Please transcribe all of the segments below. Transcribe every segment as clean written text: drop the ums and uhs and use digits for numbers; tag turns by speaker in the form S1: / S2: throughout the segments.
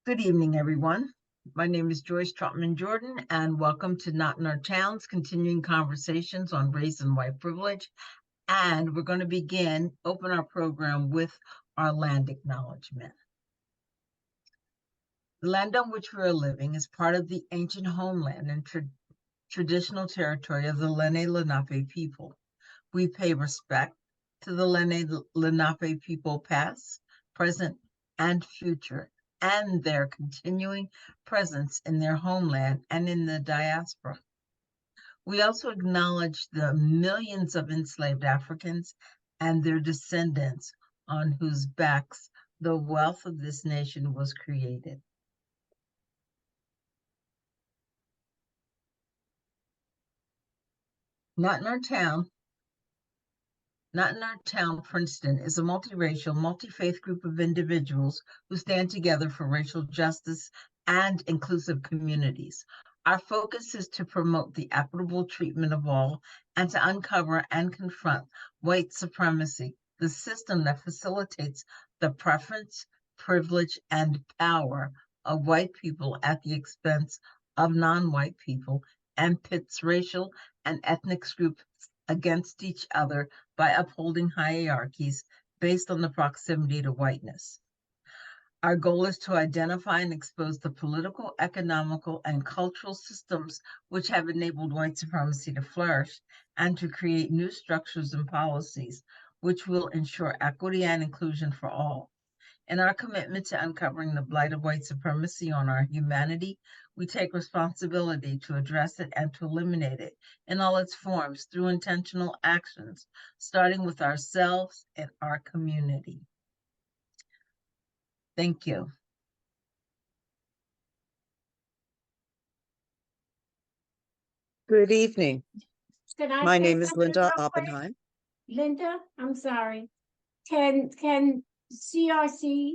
S1: Good evening, everyone. My name is Joyce Trotman Jordan, and welcome to Not in Our Towns, continuing conversations on race and white privilege. And we're going to open our program with our land acknowledgement. The land on which we are living is part of the ancient homeland and traditional territory of the Lenni Lenape people. We pay respect to the Lenni Lenape people past, present, and future, and their continuing presence in their homeland and in the diaspora. We also acknowledge the millions of enslaved Africans and their descendants on whose backs the wealth of this nation was created. Not in Our Town, Princeton is a multiracial, multi-faith group of individuals who stand together for racial justice and inclusive communities. Our focus is to promote the equitable treatment of all and to uncover and confront white supremacy, the system that facilitates the preference, privilege, and power of white people at the expense of non-white people and pits racial and ethnic groups against each other by upholding hierarchies based on the proximity to whiteness. Our goal is to identify and expose the political, economical, and cultural systems which have enabled white supremacy to flourish and to create new structures and policies which will ensure equity and inclusion for all. In our commitment to uncovering the blight of white supremacy on our humanity, we take responsibility to address it and to eliminate it in all its forms through intentional actions, starting with ourselves and our community. Thank you.
S2: Good evening. My name is Linda
S3: real quick?
S2: Oppenheim.
S3: Linda, I'm sorry. Can CRC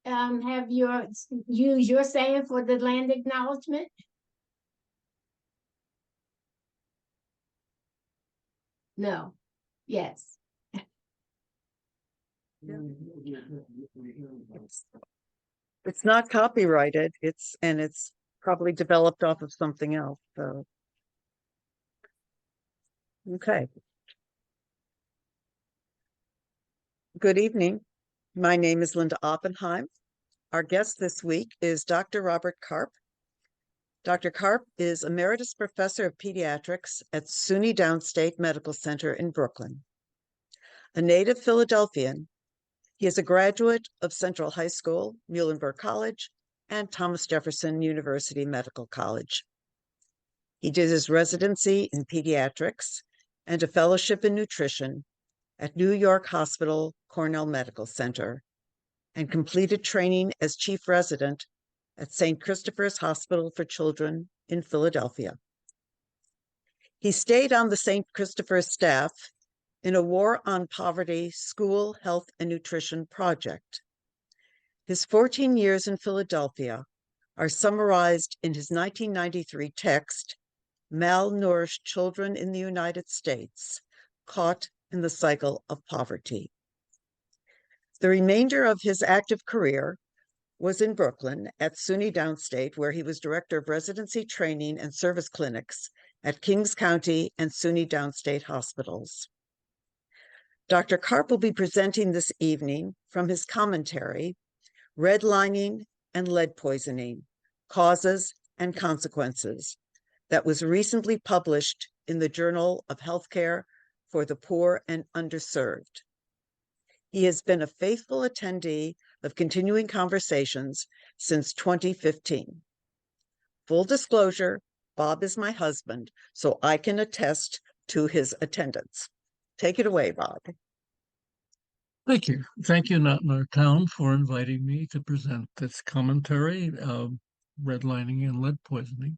S3: have use your saying for the land acknowledgement? No. Yes.
S2: It's not copyrighted. It's probably developed off of something else. So, okay. Good evening. My name is Linda Oppenheim. Our guest this week is Dr. Robert Karp. Dr. Karp is Emeritus Professor of Pediatrics at SUNY Downstate Medical Center in Brooklyn. A native Philadelphian, he is a graduate of Central High School, Muhlenberg College, and Thomas Jefferson University Medical College. He did his residency in pediatrics and a fellowship in nutrition at New York Hospital, Cornell Medical Center, and completed training as chief resident at St. Christopher's Hospital for Children in Philadelphia. He stayed on the St. Christopher's staff in a War on Poverty school health and nutrition project. His 14 years in Philadelphia are summarized in his 1993 text, Malnourished Children in the United States, Caught in the Cycle of Poverty. The remainder of his active career was in Brooklyn at SUNY Downstate, where he was director of residency training and service clinics at Kings County and SUNY Downstate hospitals. Dr. Karp will be presenting this evening from his commentary, Redlining and Lead Poisoning, Causes and Consequences, that was recently published in the Journal of Healthcare for the Poor and Underserved. He has been a faithful attendee of continuing conversations since 2015. Full disclosure, Bob is my husband, so I can attest to his attendance. Take it away, Bob.
S4: Thank you. Thank you, Not in Our Town, for inviting me to present this commentary of redlining and lead poisoning.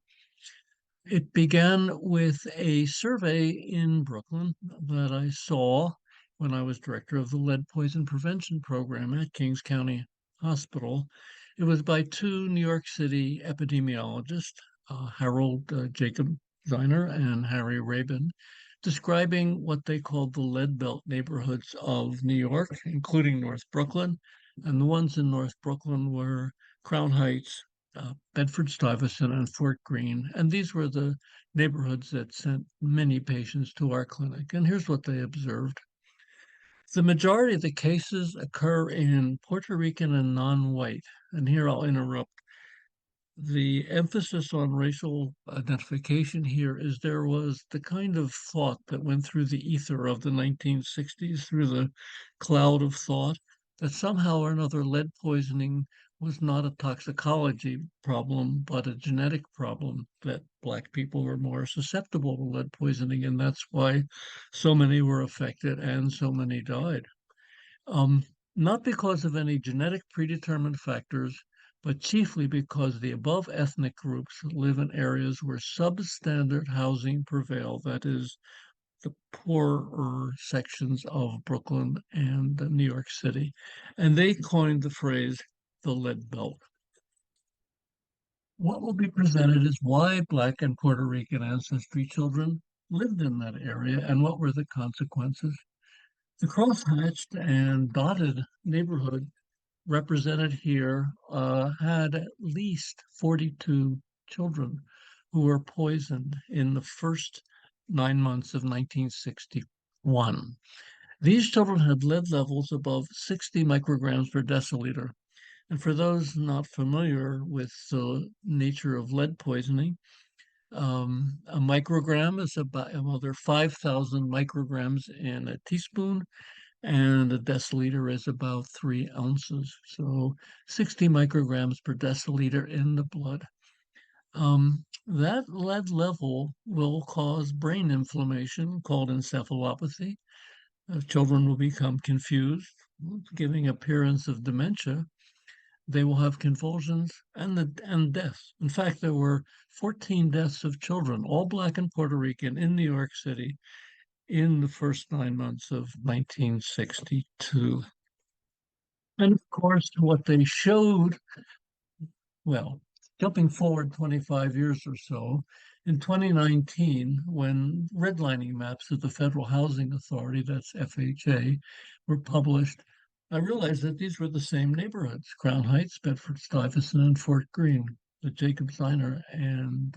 S4: It began with a survey in Brooklyn that I saw when I was director of the lead poison prevention program at Kings County Hospital. It was by two New York City epidemiologists, Harold Jacob Zeiner and Harry Rabin, describing what they called the lead belt neighborhoods of New York, including North Brooklyn, And the ones in North Brooklyn were Crown Heights, Bedford, Stuyvesant, and Fort Greene. And these were the neighborhoods that sent many patients to our clinic. And here's what they observed. The majority of the cases occur in Puerto Rican and non-white. And here I'll interrupt. The emphasis on racial identification here is there was the kind of thought that went through the ether of the 1960s, through the cloud of thought, that somehow or another lead poisoning was not a toxicology problem, but a genetic problem, that Black people were more susceptible to lead poisoning, and that's why so many were affected and so many died. Not because of any genetic predetermined factors, but chiefly because the above ethnic groups live in areas where substandard housing prevail, that is, the poorer sections of Brooklyn and New York City. And they coined the phrase the lead belt. What will be presented is why Black and Puerto Rican ancestry children lived in that area and what were the consequences. The cross-hatched and dotted neighborhood represented here had at least 42 children who were poisoned in the first 9 months of 1961. These children had lead levels above 60 micrograms per deciliter. And for those not familiar with the nature of lead poisoning, a microgram is about, well, there are 5,000 micrograms in a teaspoon, and a deciliter is about 3 ounces. So 60 micrograms per deciliter in the blood. That lead level will cause brain inflammation called encephalopathy. Children will become confused, giving appearance of dementia. They will have convulsions and deaths. In fact, there were 14 deaths of children, all Black and Puerto Rican, in New York City in the first 9 months of 1962. And of course, what they showed, well, jumping forward 25 years or so, in 2019, when redlining maps of the Federal Housing Authority, that's FHA, were published, I realized that these were the same neighborhoods: Crown Heights, Bedford, Stuyvesant, and Fort Greene, that Jacob Steiner and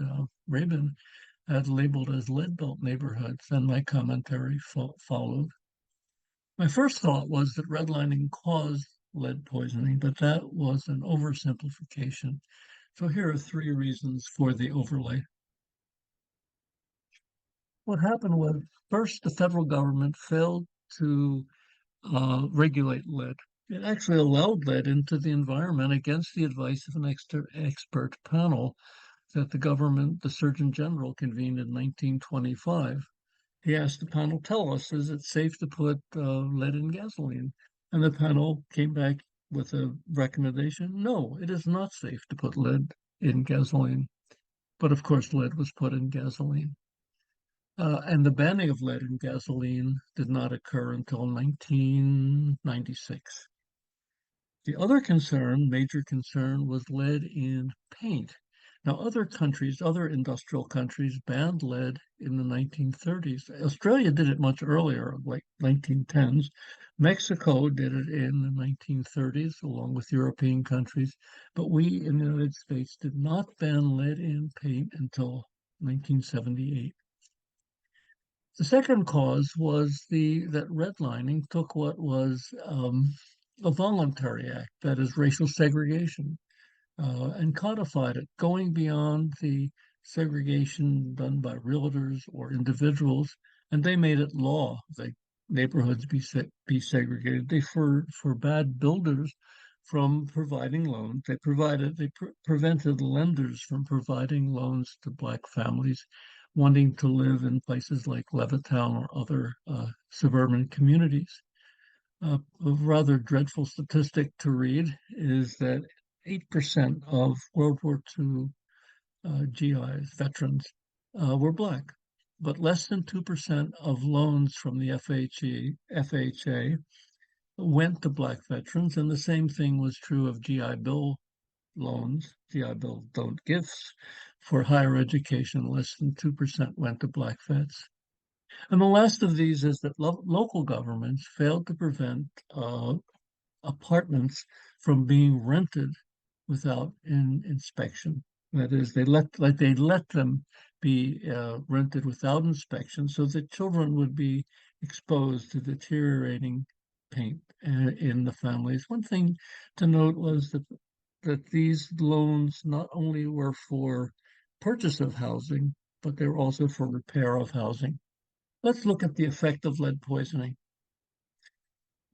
S4: Rabin had labeled as lead belt neighborhoods, and my commentary followed. My first thought was that redlining caused lead poisoning, but that was an oversimplification. So here are 3 reasons for the overlay. What happened was, first, the federal government failed to regulate lead. It actually allowed lead into the environment against the advice of an expert panel that the government, the Surgeon General, convened in 1925. He asked the panel, tell us, is it safe to put lead in gasoline? And the panel came back with a recommendation: no, it is not safe to put lead in gasoline. But of course, lead was put in gasoline. And the banning of lead in gasoline did not occur until 1996. The other concern, major concern, was lead in paint. Now, other countries, other industrial countries, banned lead in the 1930s. Australia did it much earlier, like 1910s. Mexico did it in the 1930s, along with European countries. But we in the United States did not ban lead in paint until 1978. The second cause was that redlining took what was a voluntary act, that is racial segregation, and codified it, going beyond the segregation done by realtors or individuals, and they made it law that neighborhoods be segregated. They forbade builders from providing loans. They prevented lenders from providing loans to Black families wanting to live in places like Levittown or other suburban communities. A rather dreadful statistic to read is that 8% of World War II GIs, veterans, were Black, but less than 2% of loans from the FHA went to Black veterans, and the same thing was true of GI Bill loans, GI Bill don't gifts for higher education. Less than 2% went to Black vets. And the last of these is that local governments failed to prevent apartments from being rented without inspection. That is, they let them be rented without inspection, so that children would be exposed to deteriorating paint in the families. One thing to note was that these loans not only were for purchase of housing, but they were also for repair of housing. Let's look at the effect of lead poisoning.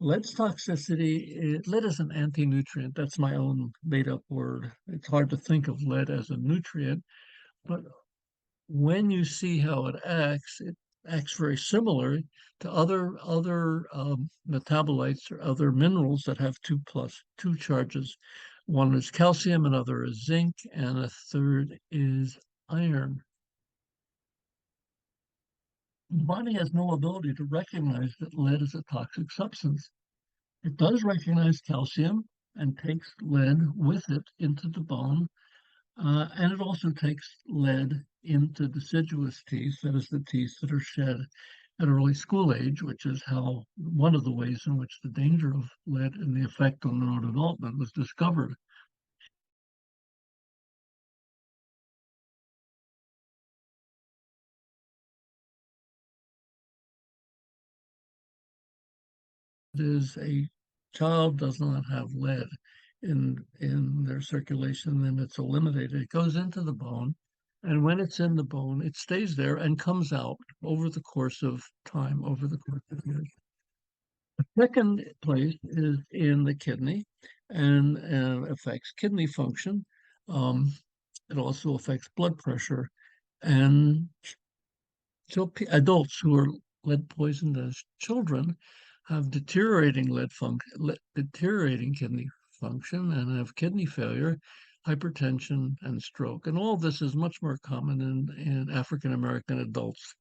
S4: Lead's toxicity, lead is an anti-nutrient. That's my own made-up word. It's hard to think of lead as a nutrient, but when you see how it acts very similar to other metabolites or other minerals that have two charges. One is calcium, another is zinc, and a third is iron. The body has no ability to recognize that lead is a toxic substance. It does recognize calcium and takes lead with it into the bone, and it also takes lead into deciduous teeth, that is, the teeth that are shed at early school age, which is how one of the ways in which the danger of lead and the effect on neurodevelopment was discovered. Is a child does not have lead in their circulation, then it's eliminated. It goes into the bone, and when it's in the bone, it stays there and comes out over the course of time, over the course of years. The second place is in the kidney and affects kidney function. It also affects blood pressure, and so adults who are lead poisoned as children have deteriorating deteriorating kidney function and have kidney failure, hypertension, and stroke. And all this is much more common in African American adults,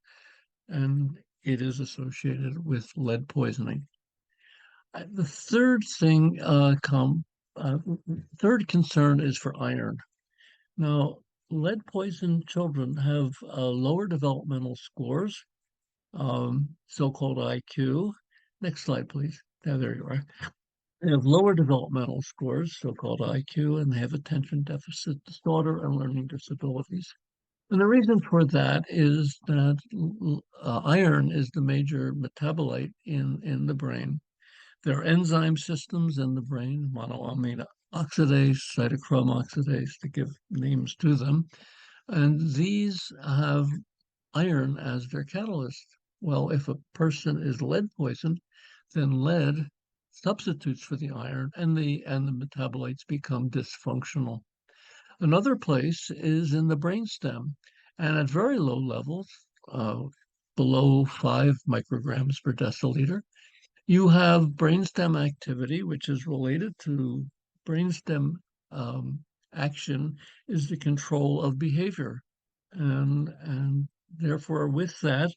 S4: and it is associated with lead poisoning. The third concern is for iron. Now, lead poisoned children have lower developmental scores, so-called IQ. Next slide, please. There you are. They have lower developmental scores, so-called IQ, and they have attention deficit disorder and learning disabilities. And the reason for that is that iron is the major metabolite in the brain. There are enzyme systems in the brain, monoamine oxidase, cytochrome oxidase, to give names to them. And these have iron as their catalyst. Well, if a person is lead poisoned, then lead substitutes for the iron, and the metabolites become dysfunctional. Another place is in the brainstem, and at very low levels, below 5 micrograms per deciliter, you have brainstem activity, which is related to brainstem action, is the control of behavior, and therefore, with that,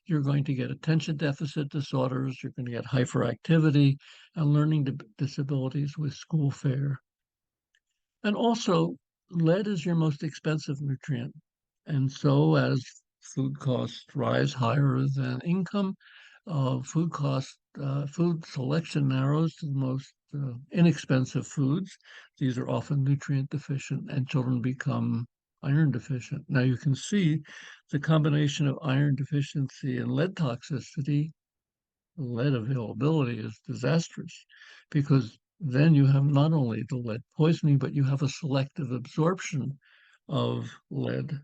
S4: you're going to get attention deficit disorders, you're going to get hyperactivity and learning disabilities with school failure. And also, lead is your most expensive nutrient. And so as food costs rise higher than income, food selection narrows to the most inexpensive foods. These are often nutrient deficient, and children become iron deficient. Now you can see the combination of iron deficiency and lead toxicity. Lead availability is disastrous, because then you have not only the lead poisoning, but you have a selective absorption of lead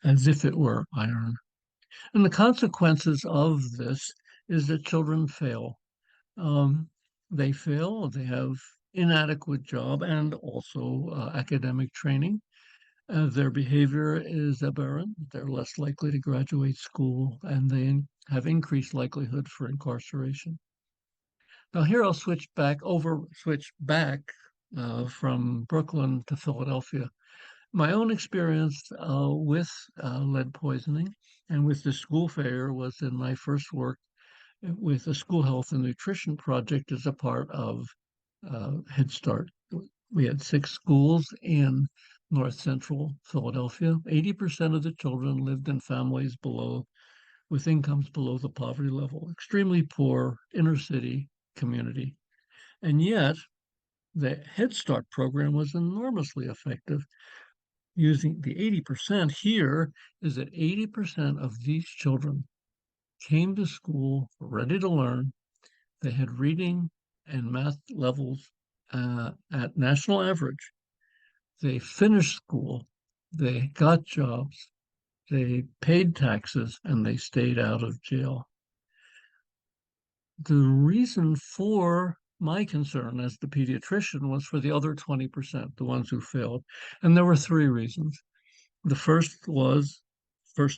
S4: as if it were iron. And the consequences of this is that children fail. They fail, they have inadequate job and also academic training. Their behavior is aberrant. They're less likely to graduate school, and they have increased likelihood for incarceration. Now here I'll switch back from Brooklyn to Philadelphia. My own experience with lead poisoning and with the school failure was in my first work with the School Health and Nutrition Project as a part of Head Start. We had 6 schools in North Central Philadelphia. 80% of the children lived in families with incomes below the poverty level, extremely poor inner city community. And yet, the Head Start program was enormously effective. Using the 80% here is that 80% of these children came to school ready to learn. They had reading and math levels at national average. They finished school, they got jobs, they paid taxes, and they stayed out of jail. The reason for my concern as the pediatrician was for the other 20%, the ones who failed. And there were three reasons. The first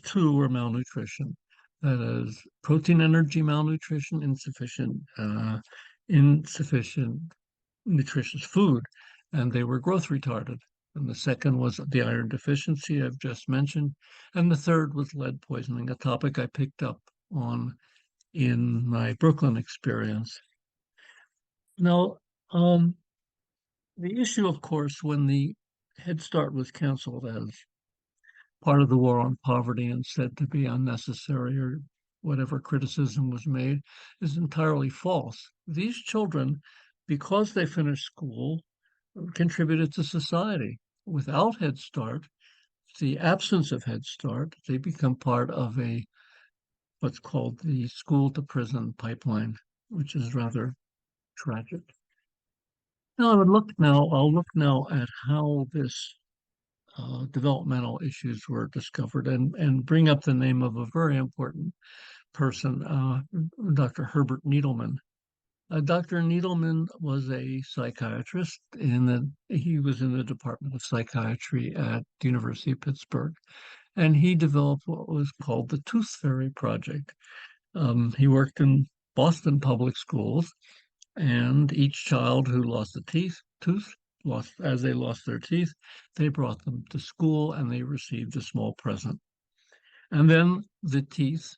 S4: two were malnutrition. That is protein energy malnutrition, insufficient nutritious food, and they were growth retarded. And the second was the iron deficiency I've just mentioned. And the third was lead poisoning, a topic I picked up on in my Brooklyn experience. Now, the issue, of course, when the Head Start was canceled as part of the war on poverty and said to be unnecessary, or whatever criticism was made, is entirely false. These children, because they finished school, contributed to society. Without Head Start, the absence of Head Start, they become part of what's called the school to prison pipeline, which is rather tragic. Now I'll look now at how this developmental issues were discovered and bring up the name of a very important person, Dr. Herbert Needleman. Dr. Needleman was a psychiatrist he was in the Department of Psychiatry at the University of Pittsburgh, and he developed what was called the Tooth Fairy Project. He worked in Boston public schools, and each child who lost a tooth, as they lost their teeth, they brought them to school and they received a small present. And then the teeth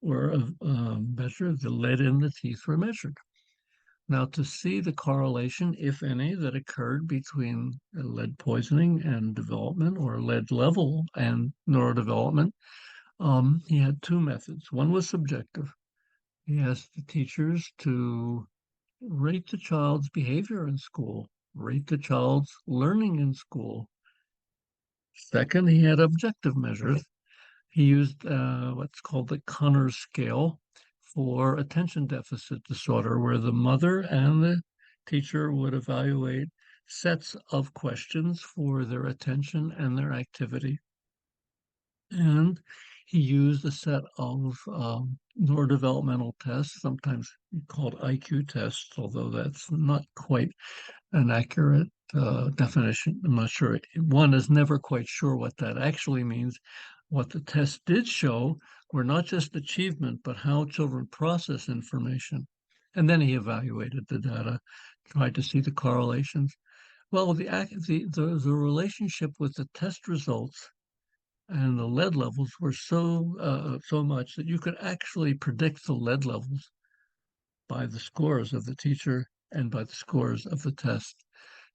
S4: were measured, the lead in the teeth were measured. Now, to see the correlation, if any, that occurred between lead poisoning and development, or lead level and neurodevelopment, he had two methods. One was subjective. He asked the teachers to rate the child's behavior in school, rate the child's learning in school. Second, he had objective measures. He used what's called the Conners scale for attention deficit disorder, where the mother and the teacher would evaluate sets of questions for their attention and their activity. And he used a set of neurodevelopmental tests, sometimes called IQ tests, although that's not quite an accurate definition. I'm not sure. One is never quite sure what that actually means. What the test did show were not just achievement, but how children process information. And then he evaluated the data, tried to see the correlations. Well, the relationship with the test results and the lead levels were so much that you could actually predict the lead levels by the scores of the teacher and by the scores of the test.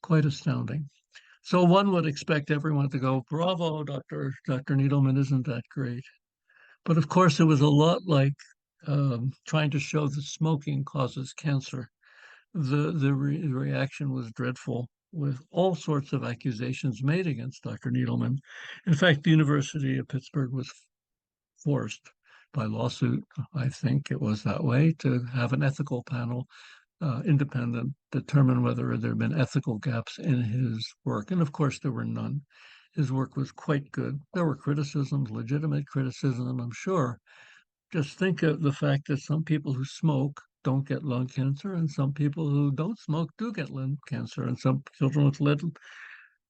S4: Quite astounding. So one would expect everyone to go, bravo, Dr. Needleman, isn't that great? But of course, it was a lot like trying to show that smoking causes cancer. The reaction was dreadful, with all sorts of accusations made against Dr. Needleman. In fact, the University of Pittsburgh was forced by lawsuit, I think it was that way, to have an ethical panel, independent, determine whether there had been ethical gaps in his work. And of course, there were none. His work was quite good. There were criticisms, legitimate criticism, I'm sure. Just think of the fact that some people who smoke don't get lung cancer, and some people who don't smoke do get lung cancer, and some children with lead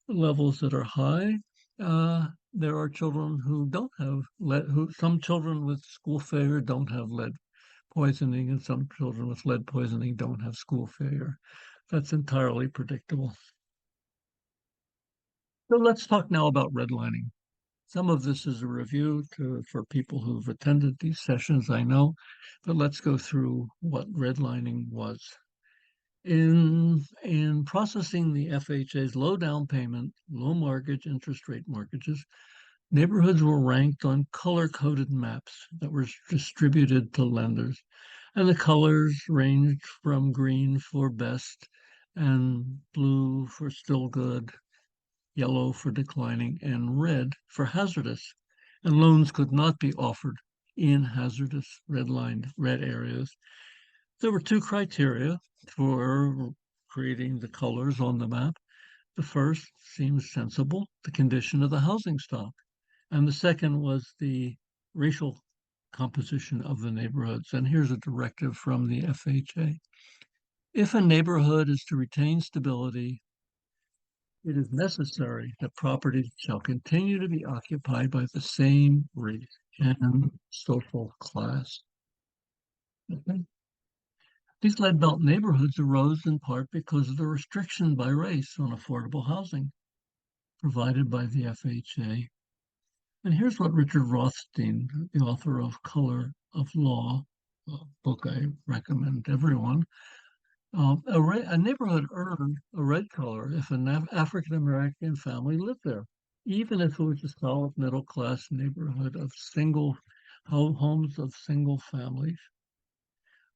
S4: levels that are high. There are children who don't have lead, some children with school failure don't have lead poisoning, and some children with lead poisoning don't have school failure. That's entirely predictable. So let's talk now about redlining. Some of this is a review for people who've attended these sessions, I know, but let's go through what redlining was. In processing the FHA's low down payment, low mortgage, interest rate mortgages, neighborhoods were ranked on color-coded maps that were distributed to lenders. And the colors ranged from green for best and blue for still good, yellow for declining, and red for hazardous. And loans could not be offered in hazardous redlined red areas. There were two criteria for creating the colors on the map. The first seems sensible, the condition of the housing stock. And the second was the racial composition of the neighborhoods. And here's a directive from the FHA. If a neighborhood is to retain stability, it is necessary that properties shall continue to be occupied by the same race and social class. Okay. These lead belt neighborhoods arose in part because of the restriction by race on affordable housing provided by the FHA. And here's what Richard Rothstein, the author of Color of Law, a book I recommend everyone, a neighborhood earned a red color if an African-American family lived there, even if it was a solid middle-class neighborhood of single homes of single families.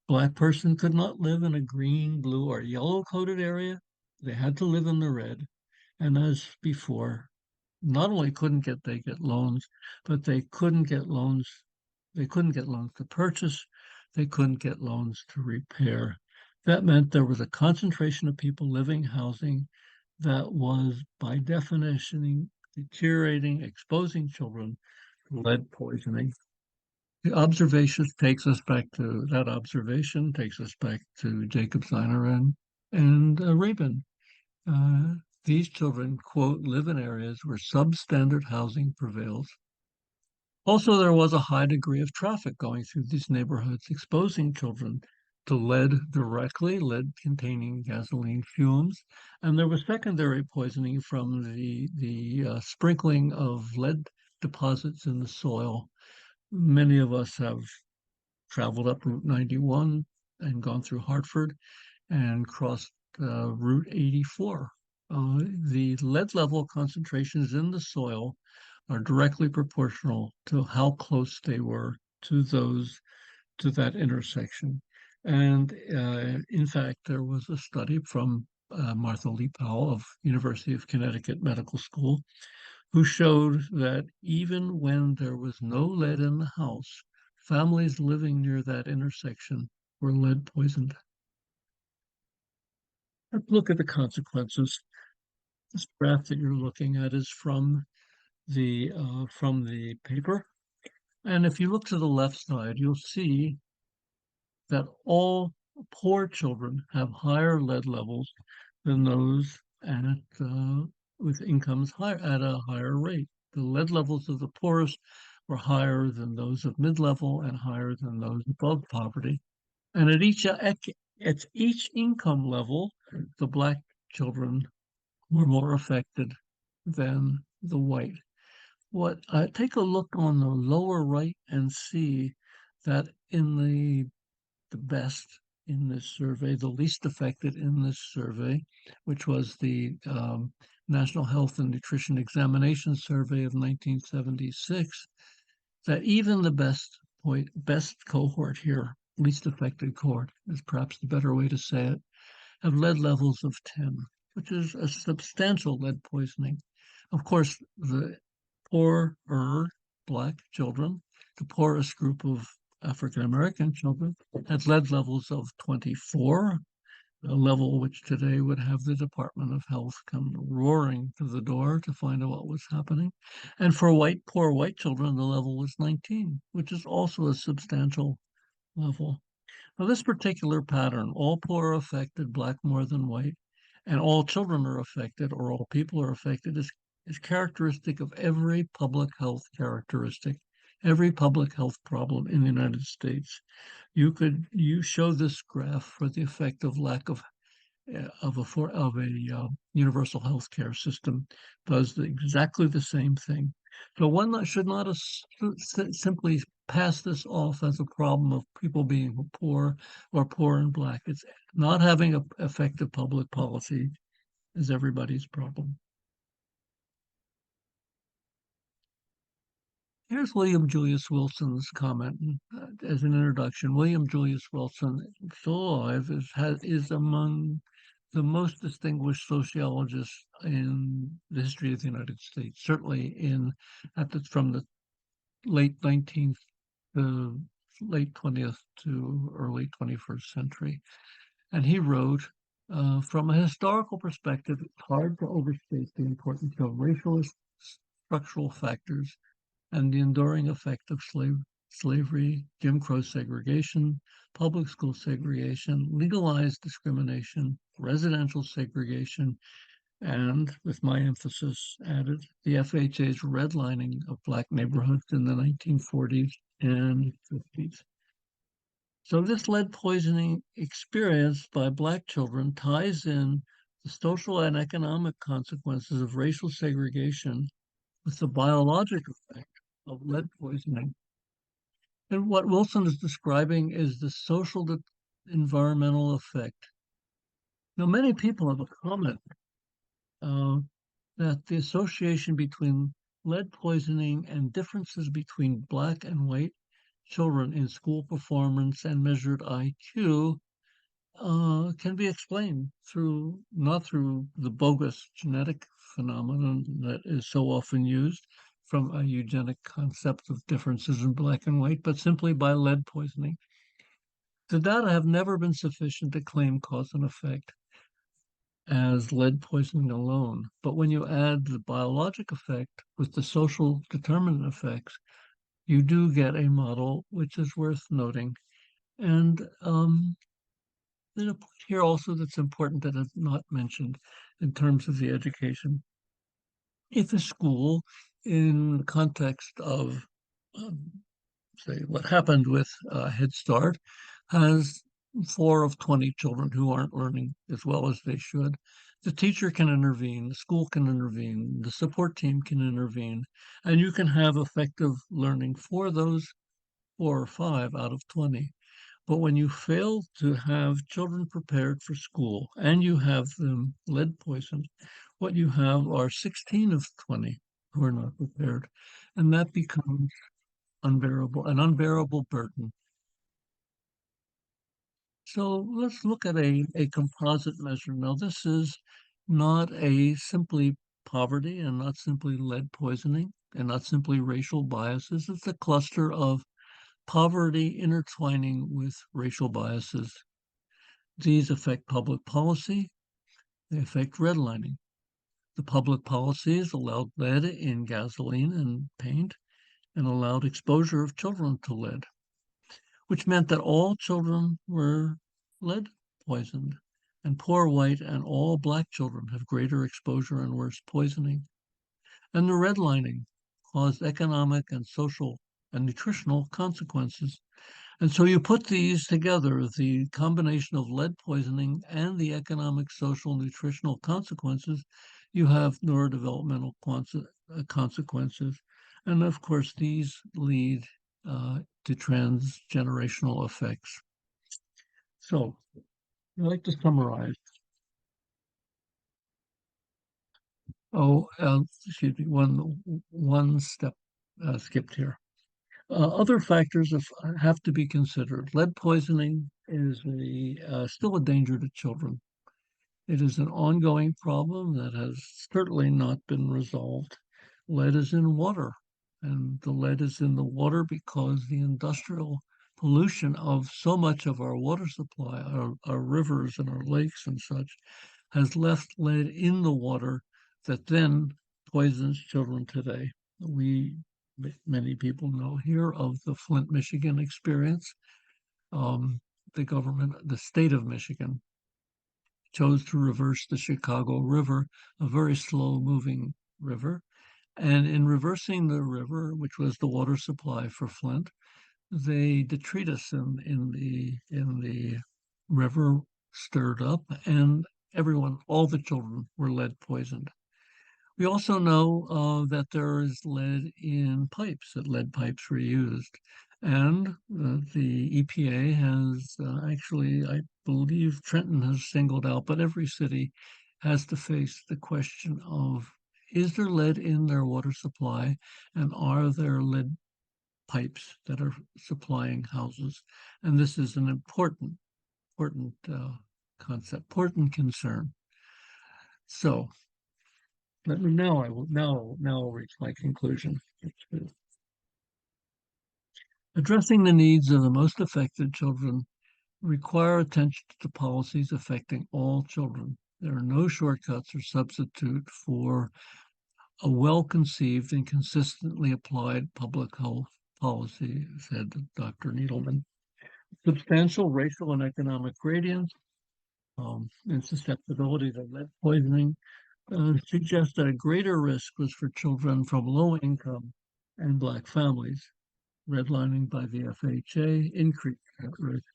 S4: Black person could not live in a green, blue, or yellow-coated area. They had to live in the red. And as before, not only couldn't they get loans, but they couldn't get loans. They couldn't get loans to purchase. They couldn't get loans to repair. That meant there was a concentration of people living housing that was, by definition, deteriorating, exposing children to lead poisoning. The observation takes us back to Jacob Zeiner and Rabin. These children, quote, live in areas where substandard housing prevails. Also, there was a high degree of traffic going through these neighborhoods, exposing children to lead directly, lead containing gasoline fumes. And there was secondary poisoning from the sprinkling of lead deposits in the soil. Many of us have traveled up Route 91 and gone through Hartford and crossed Route 84. The lead level concentrations in the soil are directly proportional to how close they were to that intersection. And in fact, there was a study from Martha Lee Powell of University of Connecticut Medical School, who showed that even when there was no lead in the house, families living near that intersection were lead poisoned. Let's look at the consequences. This graph that you're looking at is from the paper. And if you look to the left side, you'll see that all poor children have higher lead levels than those with incomes at a higher rate. The lead levels of the poorest were higher than those of mid-level and higher than those above poverty. And at each income level, the Black children were more affected than the white. Take a look on the lower right and see that in the best in this survey, the least affected in this survey, which was the National Health and Nutrition Examination Survey of 1976, that even the best cohort here, least affected cohort is perhaps the better way to say it, have lead levels of 10, which is a substantial lead poisoning. Of course, the poorer Black children, the poorest group of African-American children, had lead levels of 24, a level which today would have the Department of Health come roaring to the door to find out what was happening. And for poor white children, the level was 19, which is also a substantial level. Now, this particular pattern, all poor are affected, Black more than white, and all children are affected, or all people are affected, is characteristic of every public health characteristic, every public health problem in the United States. You show this graph for the effect of lack of a universal health care system, does exactly the same thing. So one should not simply pass this off as a problem of people being poor or poor and Black. It's not having effective public policy is everybody's problem. Here's William Julius Wilson's comment as an introduction. William Julius Wilson, still alive, is among the most distinguished sociologists in the history of the United States, certainly from the late 19th to late 20th to early 21st century. And he wrote, from a historical perspective, it's hard to overstate the importance of racial structural factors and the enduring effect of slavery, Jim Crow segregation, public school segregation, legalized discrimination, residential segregation, and, with my emphasis added, the FHA's redlining of Black neighborhoods in the 1940s and 50s. So this lead poisoning experience by Black children ties in the social and economic consequences of racial segregation with the biological effect of lead poisoning. And what Wilson is describing is the social environmental effect. Now, many people have a comment that the association between lead poisoning and differences between Black and white children in school performance and measured IQ can be explained not through the bogus genetic phenomenon that is so often used from a eugenic concept of differences in Black and white, but simply by lead poisoning. The data have never been sufficient to claim cause and effect as lead poisoning alone. But when you add the biologic effect with the social determinant effects, you do get a model which is worth noting. And there's a point here also that's important that is not mentioned in terms of the education. If a school, in the context of, say, what happened with Head Start, has 4 of 20 children who aren't learning as well as they should, the teacher can intervene, the school can intervene, the support team can intervene, and you can have effective learning for those 4 or 5 out of 20. But when you fail to have children prepared for school and you have them lead poisoned, what you have are 16 of 20 who are not prepared. And that becomes an unbearable burden. So let's look at a composite measure. Now, this is not a simply poverty and not simply lead poisoning and not simply racial biases. It's a cluster of poverty intertwining with racial biases. These affect public policy. They affect redlining. The public policies allowed lead in gasoline and paint and allowed exposure of children to lead, which meant that all children were lead poisoned, and poor white and all Black children have greater exposure and worse poisoning. And the redlining caused economic and social and nutritional consequences. And so you put these together, the combination of lead poisoning and the economic, social, nutritional consequences, you have neurodevelopmental consequences. And of course, these lead to transgenerational effects. So I'd like to summarize. Excuse me, one step skipped here. Other factors have to be considered. Lead poisoning is still a danger to children. It is an ongoing problem that has certainly not been resolved. Lead is in water, and the lead is in the water because the industrial pollution of so much of our water supply, our rivers and our lakes and such, has left lead in the water that then poisons children today. Many people know here of the Flint, Michigan experience. The state of Michigan, chose to reverse the Chicago River, a very slow-moving river. And in reversing the river, which was the water supply for Flint, the detritus in the river stirred up, and all the children were lead poisoned. We also know that there is lead in pipes, that lead pipes were used. And the EPA has actually, I believe Trenton has singled out, but every city has to face the question of, is there lead in their water supply? And are there lead pipes that are supplying houses. And this is an important concept, important concern. So let me now, I'll reach my conclusion. Addressing the needs of the most affected children require attention to policies affecting all children. There are no shortcuts or substitute for a well-conceived and consistently applied public health policy, said Dr. Needleman. Substantial racial and economic gradients and susceptibility to lead poisoning suggest that a greater risk was for children from low income and Black families. Redlining by the FHA increased that risk.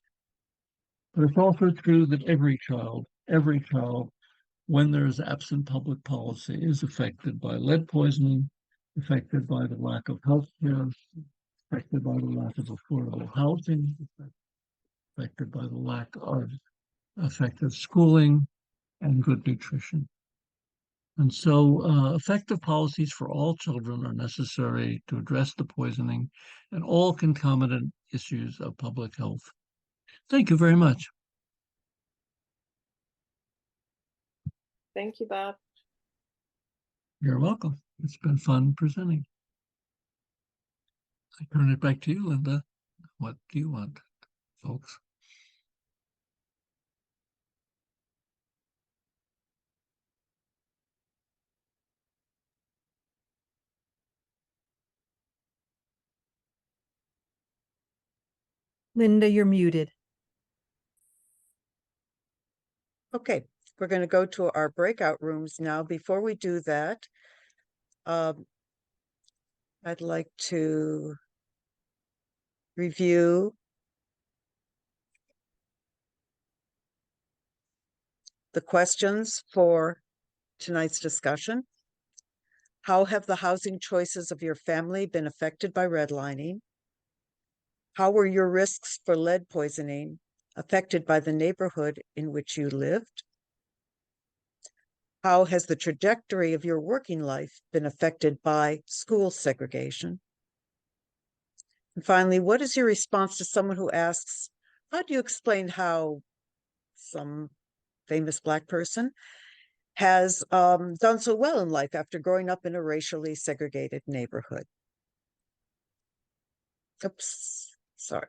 S4: But it's also true that every child, when there is absent public policy, is affected by lead poisoning, affected by the lack of health care, affected by the lack of affordable housing, affected by the lack of effective schooling and good nutrition. And so effective policies for all children are necessary to address the poisoning and all concomitant issues of public health. Thank you very much.
S5: Thank you, Bob.
S4: You're welcome. It's been fun presenting. I turn it back to you, Linda. What do you want, folks?
S6: Linda, you're muted.
S2: Okay, we're going to go to our breakout rooms now. Before we do that, I'd like to review the questions for tonight's discussion. How have the housing choices of your family been affected by redlining? How were your risks for lead poisoning affected by the neighborhood in which you lived? How has the trajectory of your working life been affected by school segregation? And finally, what is your response to someone who asks, how do you explain how some famous Black person has done so well in life after growing up in a racially segregated neighborhood? Oops, sorry.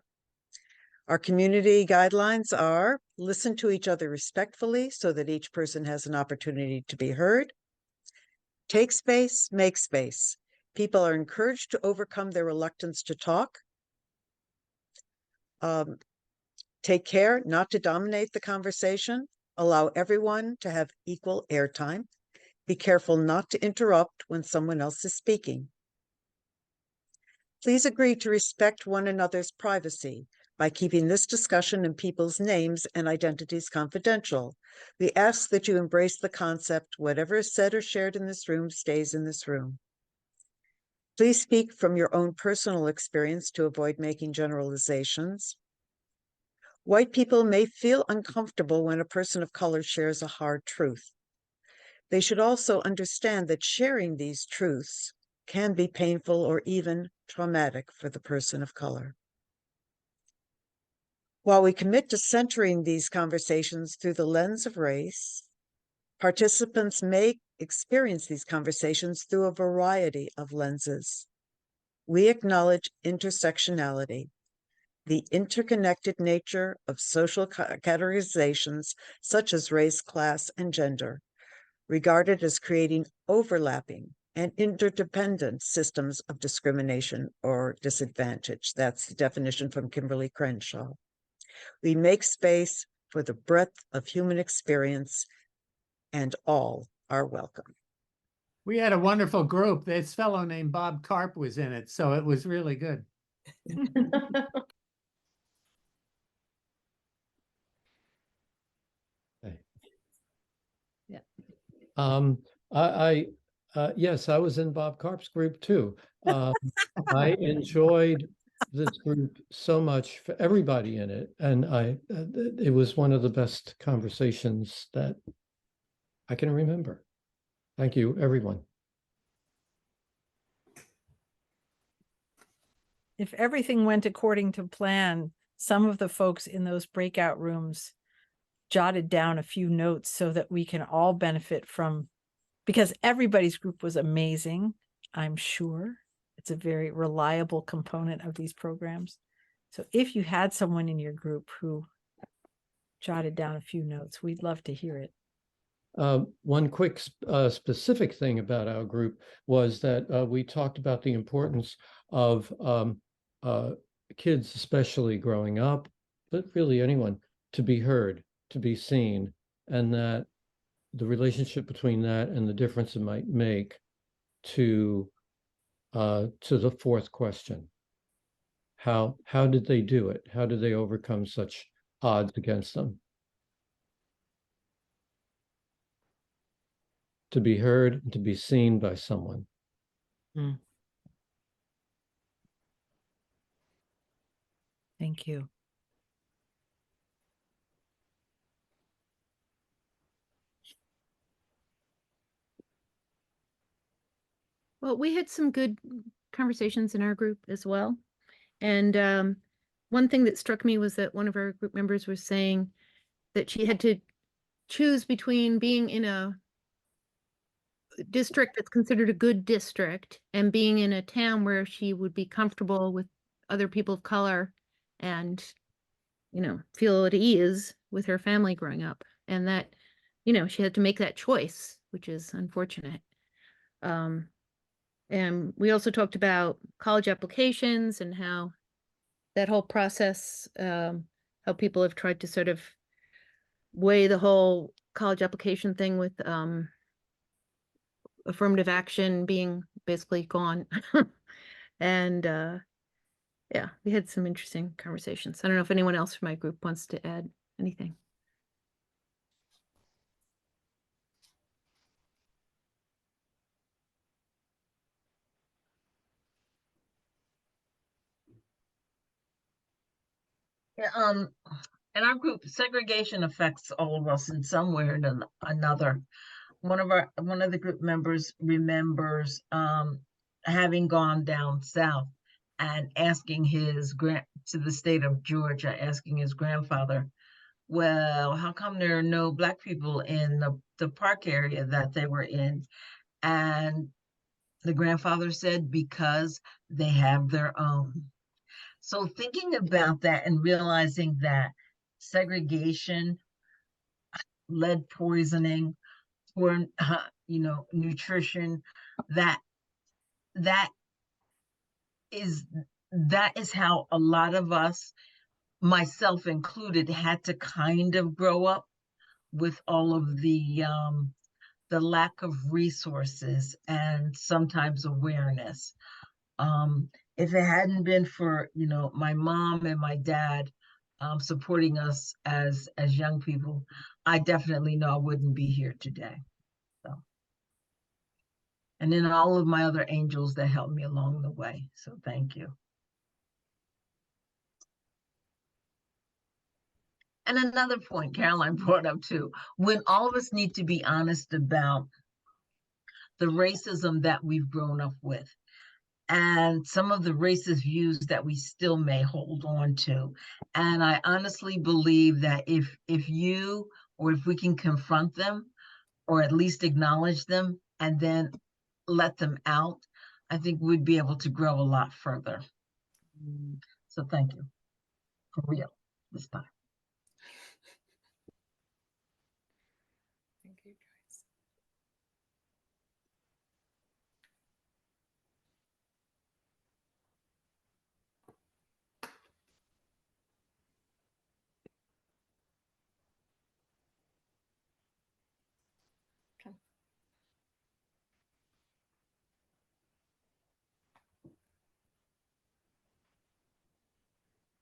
S2: Our community guidelines are listen to each other respectfully so that each person has an opportunity to be heard. Take space, make space. People are encouraged to overcome their reluctance to talk. Take care not to dominate the conversation. Allow everyone to have equal airtime. Be careful not to interrupt when someone else is speaking. Please agree to respect one another's privacy by keeping this discussion and people's names and identities confidential. We ask that you embrace the concept, whatever is said or shared in this room stays in this room. Please speak from your own personal experience to avoid making generalizations. White people may feel uncomfortable when a person of color shares a hard truth. They should also understand that sharing these truths can be painful or even traumatic for the person of color. While we commit to centering these conversations through the lens of race, participants may experience these conversations through a variety of lenses. We acknowledge intersectionality, the interconnected nature of social categorizations such as race, class, and gender, regarded as creating overlapping and interdependent systems of discrimination or disadvantage. That's the definition from Kimberly Crenshaw. We make space for the breadth of human experience, and all are welcome.
S7: We had a wonderful group. This fellow named Bob Karp was in it, so it was really good.
S8: Yeah. Yes, I was in Bob Karp's group too. I enjoyed this group so much for everybody in it, and it was one of the best conversations that I can remember. Thank you, everyone.
S5: if everything went according to plan, some of the folks in those breakout rooms jotted down a few notes so that we can all benefit from, because everybody's group was amazing, I'm sure. It's a very reliable component of these programs. So if you had someone in your group who jotted down a few notes, we'd love to hear it.
S8: One quick specific thing about our group was that we talked about the importance of kids, especially growing up, but really anyone, to be heard, to be seen, and that the relationship between that and the difference it might make to the fourth question. How did they do it? How did they overcome such odds against them? To be heard and to be seen by someone.
S5: Thank you.
S6: Well, we had some good conversations in our group as well. And one thing that struck me was that one of our group members was saying that she had to choose between being in a district that's considered a good district and being in a town where she would be comfortable with other people of color and, you know, feel at ease with her family growing up. And that, you know, she had to make that choice, which is unfortunate. And we also talked about college applications and how that whole process, how people have tried to sort of weigh the whole college application thing with affirmative action being basically gone. And yeah, we had some interesting conversations. I don't know if anyone else from my group wants to add anything.
S1: Yeah, in our group, segregation affects all of us in some way or another. One of the group members remembers having gone down south and asking to the state of Georgia, asking his grandfather, well, how come there are no Black people in the park area that they were in? And the grandfather said, because they have their own. So thinking about that and realizing that segregation, lead poisoning, or nutrition, that is how a lot of us, myself included, had to kind of grow up with all of the lack of resources and sometimes awareness. If it hadn't been for, my mom and my dad supporting us as young people, I definitely know I wouldn't be here today. So, and then all of my other angels that helped me along the way. So thank you. And another point Caroline brought up too, when all of us need to be honest about the racism that we've grown up with, and some of the racist views that we still may hold on to. And I honestly believe that if we can confront them, or at least acknowledge them, and then let them out, I think we'd be able to grow a lot further. So thank you, for real, this time.
S6: Thank you, Joyce.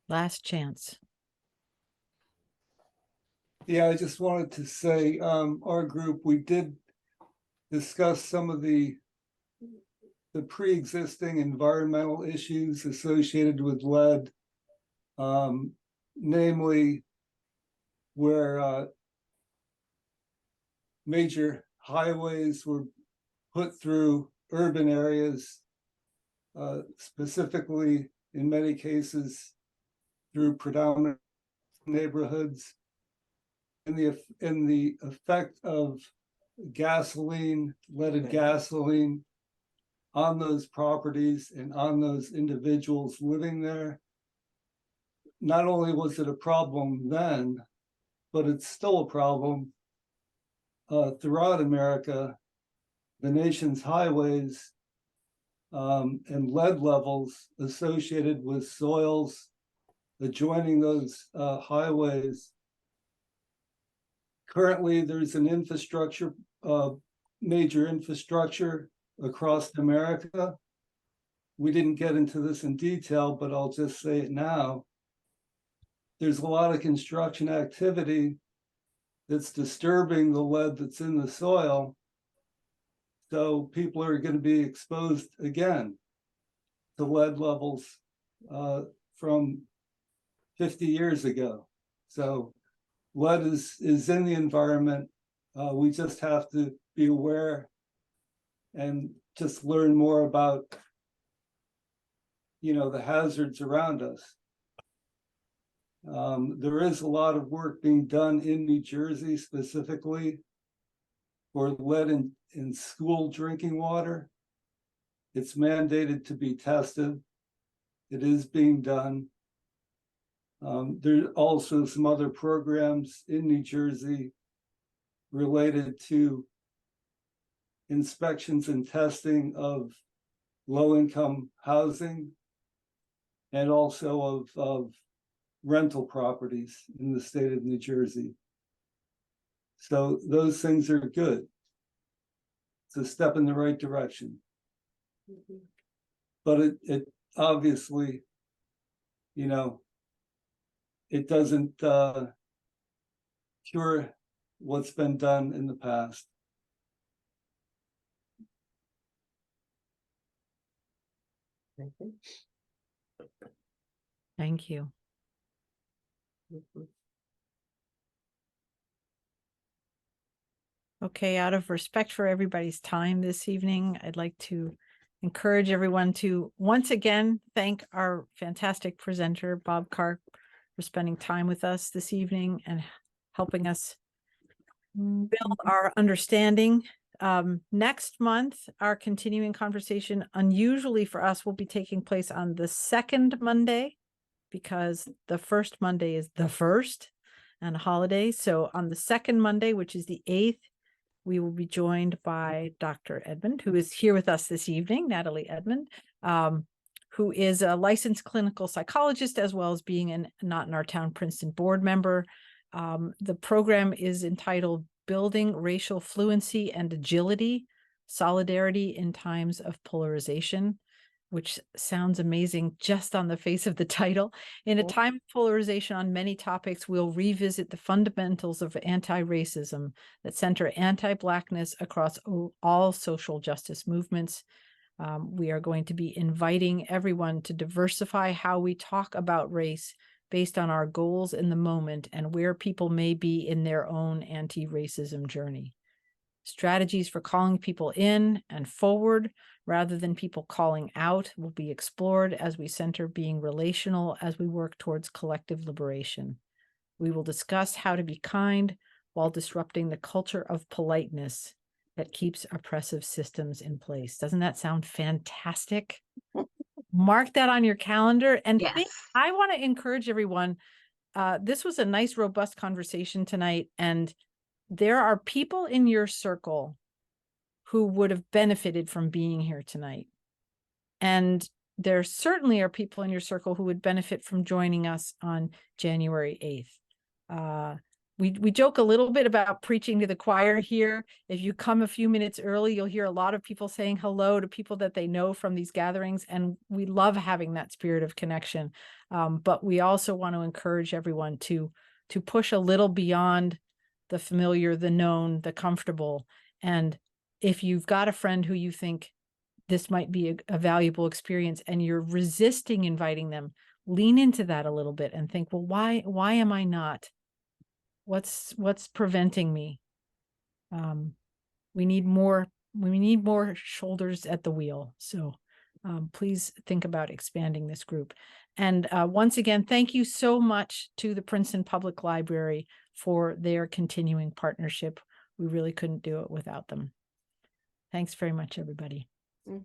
S5: Last chance.
S9: Yeah, I just wanted to say, our group, we did discuss some of the pre-existing environmental issues associated with lead, namely where major highways were put through urban areas, specifically in many cases through predominant neighborhoods. And the effect of gasoline, leaded gasoline on those properties and on those individuals living there. Not only was it a problem then, but it's still a problem throughout America. The nation's highways and lead levels associated with soils adjoining those highways. Currently, there's an infrastructure, major infrastructure across America. We didn't get into this in detail, but I'll just say it now. There's a lot of construction activity that's disturbing the lead that's in the soil. So people are going to be exposed again to lead levels from 50 years ago. So lead is in the environment. We just have to be aware and just learn more about, the hazards around us. There is a lot of work being done in New Jersey specifically for lead in school drinking water. It's mandated to be tested. It is being done. There are also some other programs in New Jersey related to inspections and testing of low-income housing and also of rental properties in the state of New Jersey. So those things are good. It's a step in the right direction. But it obviously, it doesn't cure what's been done in the past.
S5: Thank you. Okay, out of respect for everybody's time this evening, I'd like to encourage everyone to once again thank our fantastic presenter, Bob Karp, for spending time with us this evening and helping us build our understanding. Next month, our continuing conversation, unusually for us, will be taking place on the second Monday, because the first Monday is the first and a holiday. So on the second Monday, which is the 8th, we will be joined by Dr. Edmond, who is here with us this evening, Natalie Edmond, who is a licensed clinical psychologist, as well as being a Not in Our Town Princeton board member. The program is entitled Building Racial Fluency and Agility, Solidarity in Times of Polarization, which sounds amazing just on the face of the title. In a time of polarization on many topics, we'll revisit the fundamentals of anti-racism that center anti-Blackness across all social justice movements. We are going to be inviting everyone to diversify how we talk about race based on our goals in the moment and where people may be in their own anti-racism journey. Strategies for calling people in and forward rather than people calling out will be explored as we center being relational as we work towards collective liberation. We will discuss how to be kind while disrupting the culture of politeness that keeps oppressive systems in place. Doesn't that sound fantastic? Mark that on your calendar. And
S1: Yes.
S5: I want to encourage everyone. This was a nice, robust conversation tonight. And there are people in your circle who would have benefited from being here tonight. And there certainly are people in your circle who would benefit from joining us on January 8th. We joke a little bit about preaching to the choir here. If you come a few minutes early, you'll hear a lot of people saying hello to people that they know from these gatherings. And we love having that spirit of connection. But we also want to encourage everyone to push a little beyond the familiar, the known, the comfortable. And if you've got a friend who you think this might be a valuable experience and you're resisting inviting them, lean into that a little bit and think, well, why am I not? What's preventing me? We need more shoulders at the wheel. So please think about expanding this group. And once again, thank you so much to the Princeton Public Library for their continuing partnership. We really couldn't do it without them. Thanks very much, everybody.
S10: Mhm.